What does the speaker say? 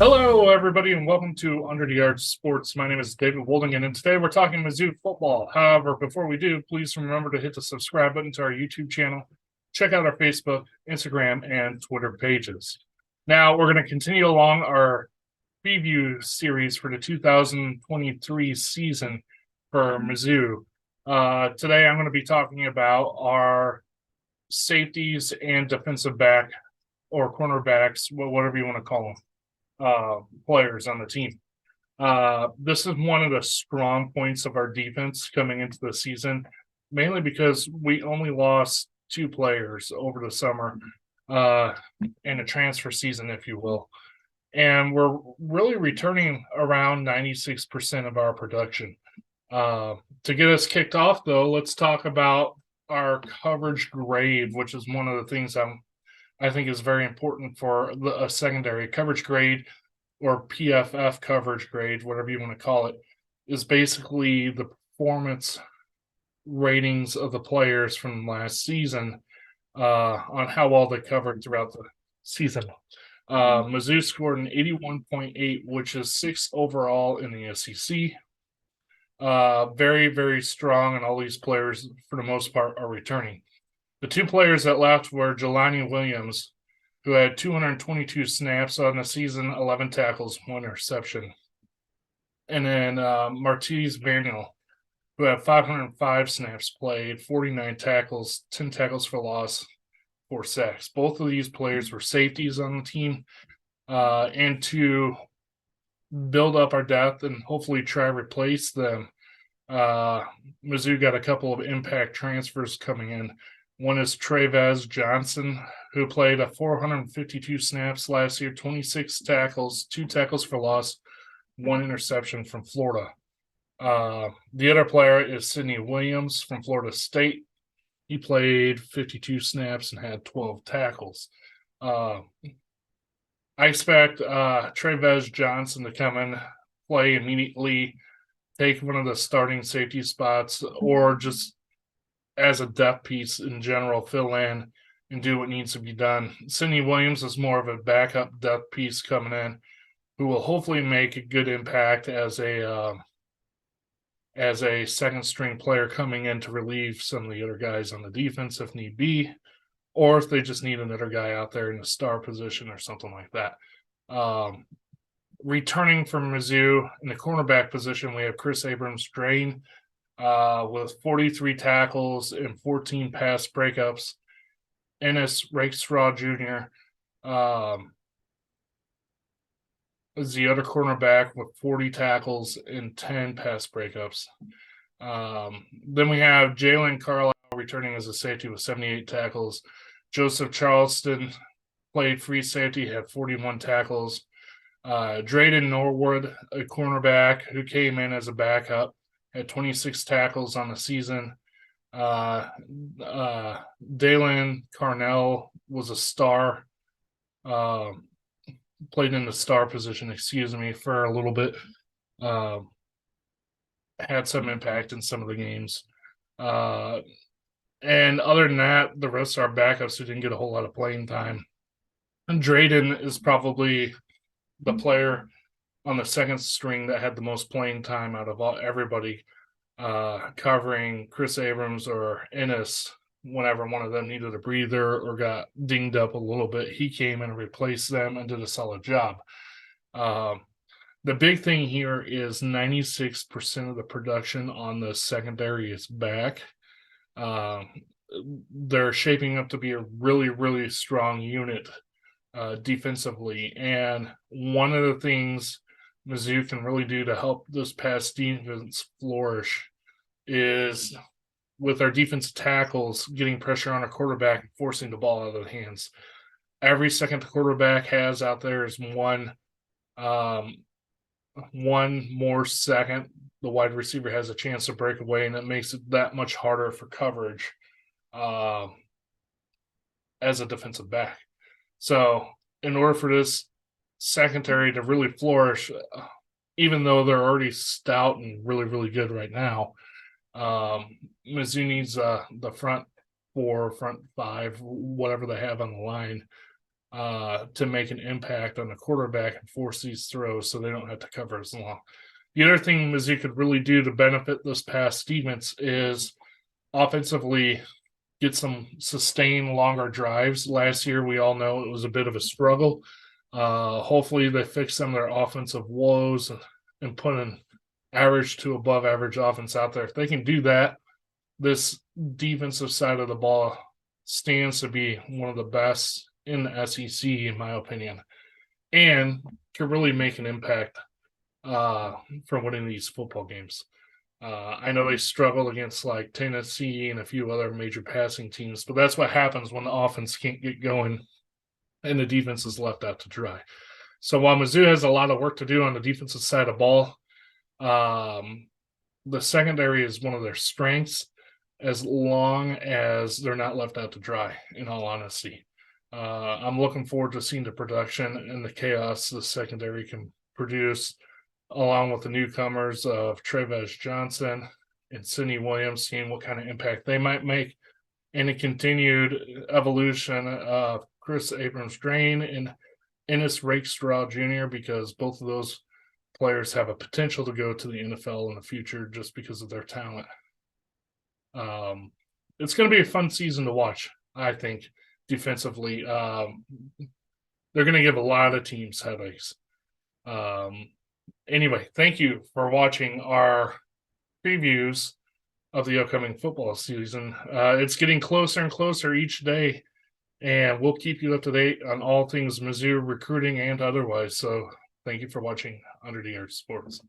Hello, everybody, and welcome to Under the Arch Sports. My name is David Woldingen, and today we're talking Mizzou football. However, before we do, please remember to hit the subscribe button to our YouTube channel. Check out our Facebook, Instagram, and Twitter pages. Now, we're going to continue along our preview series for the 2023 season for Mizzou. Today, I'm going to be talking about our safeties and defensive back or cornerbacks, whatever you want to call them. Players on the team. This is one of the strong points of our defense coming into the season, mainly because we only lost two players over the summer in a transfer season, if you will. And we're really returning around 96% of our production. To get us kicked off, though, let's talk about our coverage grade, which is one of the things I think is very important for a secondary coverage grade or PFF coverage grade, whatever you want to call it, is basically the performance ratings of the players from last season on how well they covered throughout the season. Mizzou scored an 81.8, which is 6th overall in the SEC. Very, very strong, and all these players, for the most part, are returning. The two players that left were Jelani Williams, who had 222 snaps on the season, 11 tackles, 1 interception. And then Martise Manuel, who had 505 snaps played, 49 tackles, 10 tackles for loss, 4 sacks. Both of these players were safeties on the team. And to build up our depth and hopefully try to replace them, Mizzou got a couple of impact transfers coming in. One is Trevez Johnson, who played 452 snaps last year, 26 tackles, 2 tackles for loss, 1 interception from Florida. The other player is Sidney Williams from Florida State. He played 52 snaps and had 12 tackles. I expect Trevez Johnson to come in, play immediately, take one of the starting safety spots, or just as a depth piece in general, fill in and do what needs to be done. Sidney Williams is more of a backup depth piece coming in, who will hopefully make a good impact as a second string player coming in to relieve some of the other guys on the defense if need be, or if they just need another guy out there in the star position or something like that. Returning from Mizzou in the cornerback position, we have Chris Abrams-Drain with 43 tackles and 14 pass breakups. Ennis Rakestraw Jr. Is the other cornerback with 40 tackles and 10 pass breakups. Then we have Jalen Carlisle returning as a safety with 78 tackles. Joseph Charleston played free safety, had 41 tackles. Drayden Norwood, a cornerback who came in as a backup, had 26 tackles on the season. Dalen Carnell was a star, played in the star position, for a little bit. Had some impact in some of the games. And other than that, the rest of our backups who didn't get a whole lot of playing time. And Drayden is probably the player on the second string that had the most playing time out of everybody, covering Chris Abrams or Ennis whenever one of them needed a breather or got dinged up a little bit. He came in and replaced them and did a solid job. The big thing here is 96% of the production on the secondary is back. They're shaping up to be a really, really strong unit defensively. And one of the things Mizzou can really do to help this pass defense flourish is with our defensive tackles getting pressure on a quarterback and forcing the ball out of the hands. Every second the quarterback has out there is one more second the wide receiver has a chance to break away, and it makes it that much harder for coverage as a defensive back. So in order for this secondary to really flourish, even though they're already stout and really, really good right now, Mizzou needs the front four, front five, whatever they have on the line, to make an impact on the quarterback and force these throws so they don't have to cover as long. The other thing Mizzou could really do to benefit this past defense is offensively get some sustained longer drives. Last year, we all know it was a bit of a struggle. Hopefully, they fix some of their offensive woes and put an average to above average offense out there. If they can do that, this defensive side of the ball stands to be one of the best in the SEC, in my opinion, and can really make an impact for winning these football games. I know they struggle against like Tennessee and a few other major passing teams, but that's what happens when the offense can't get going and the defense is left out to dry. So while Mizzou has a lot of work to do on the defensive side of ball, the secondary is one of their strengths as long as they're not left out to dry, in all honesty. I'm looking forward to seeing the production and the chaos the secondary can produce, along with the newcomers of Tre'Vez Johnson and Sidney Williams, seeing what kind of impact they might make, and the continued evolution of Chris Abrams-Drain and Ennis Rakestraw Jr., because both of those players have a potential to go to the NFL in the future just because of their talent. It's going to be a fun season to watch, I think, defensively. They're going to give a lot of teams headaches. Anyway, thank you for watching our previews of the upcoming football season. It's getting closer and closer each day, and we'll keep you up to date on all things Mizzou recruiting and otherwise. So thank you for watching Under the Earth Sports.